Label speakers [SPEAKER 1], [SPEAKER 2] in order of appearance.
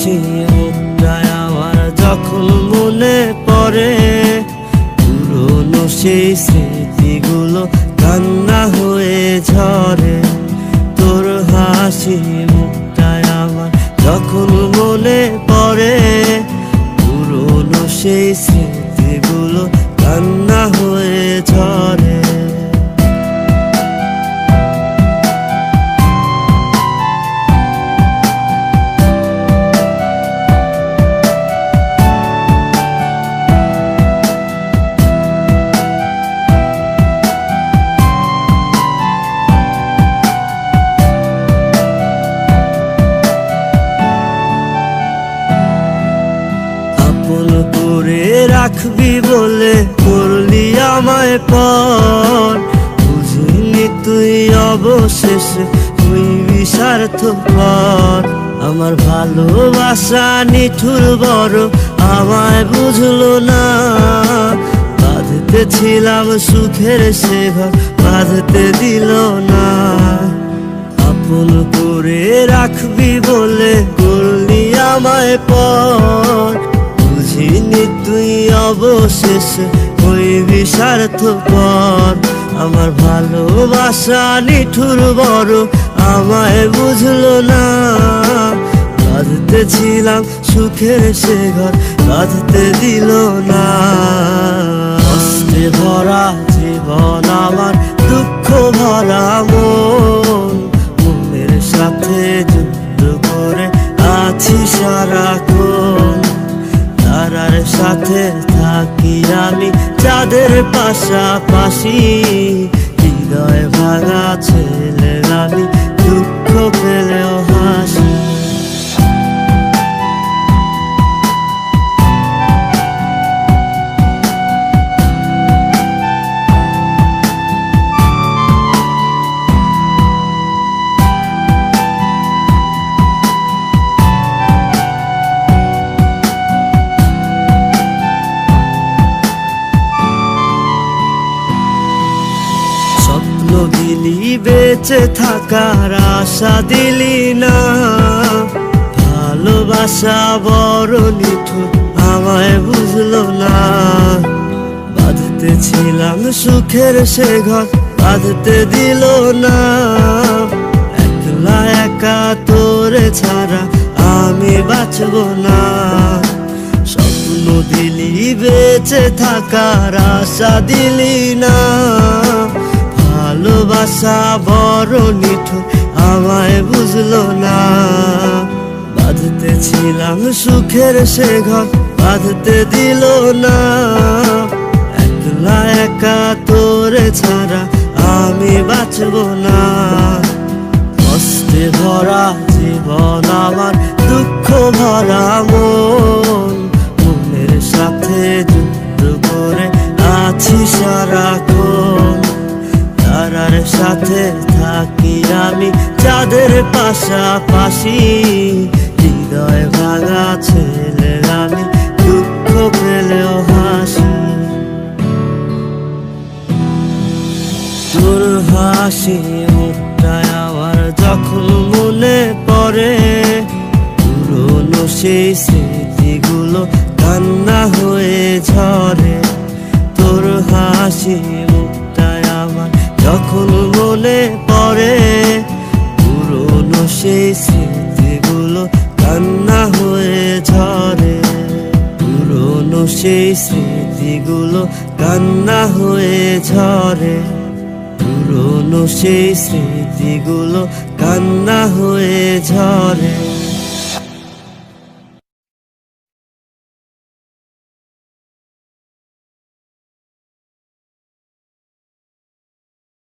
[SPEAKER 1] হাসি মুখটায় আমার যখন মনে পড়ে, পুরনো সেই স্মৃতিগুলো কান্না হয়ে ঝরে। তোর হাসি মুখটায় আমার যখন মনে পড়ে, পুরনো সেই স্মৃতিগুলো কান্না হয়ে ঝরে। আপন করে রাখবি বলে করলি আমায় পর, বুঝিনি তুই অবশেষে হইবি স্বার্থপর। আমার ভালোবাসা নিঠুর বড় আমায় বুঝলো না, বাঁধতে ছিলাম সুখের সে ঘর বাঁধতে দিল না। আপন করে রাখবি বলে করলি আমায় পর, বুঝিনি তুই অবশেষে হইবি স্বার্থপর। আমার ভালোবাসা নিঠুর বড় আমায় বুঝলো না, বাঁধতে ছিলাম সুখের সে ঘর বাঁধতে দিল না। কষ্টে ভরা জীবন আমার, দুঃখ ভরা মন, মনের সাথে যুদ্ধ করে আছি সারাক্ষণ। তারার সাথে থাকি আমি চাঁদের পাশাপাশি, হৃদয় ভাঙা ছেলে আমি দুঃখ পেলেও হাসি। দিলি বেঁচে থাকার আশা দিলি না, ভালোবাসা বড় নিঠুর আমায় বুঝলো না। বাঁধতে ছিলাম সুখের সে ঘর বাঁধতে দিল না। একলা একা তোরে ছাড়া আমি বাঁচব না। স্বপ্ন দিলি বেঁচে থাকার আশা দিলি না, ভালোবাসা বড় নিঠুর আমায় বুঝলো না। বাঁধতে ছিলাম সুখের সে ঘর বাঁধতে দিল না। একলা একা তোরে ছাড়া আমি বাঁচব না। কষ্টে ভরা জীবন আমার, দুঃখ ভরা মন, মনের সাথে যুদ্ধ করে আছি সারাক্ষণ। তারার সাথে থাকি আমি চাঁদের পাশাপাশি, হৃদয় ভাঙা ছেলে আমি দুঃখ পেলেও হাসি। তোর হাসি মুখটায় আমার যখন মনে পড়ে, পুরনো সেই স্মৃতিগুলো কান্না হয়ে ঝরে। তোর হাসি মুখটায় আমার যখন মনে পড়ে, পুরনো সেই স্মৃতিগুলো কান্না হয়ে ঝরে। পুরনো সেই স্মৃতিগুলো কান্না হয়ে ঝরে। পুরনো সেই স্মৃতিগুলো কান্না হয়ে ঝরে।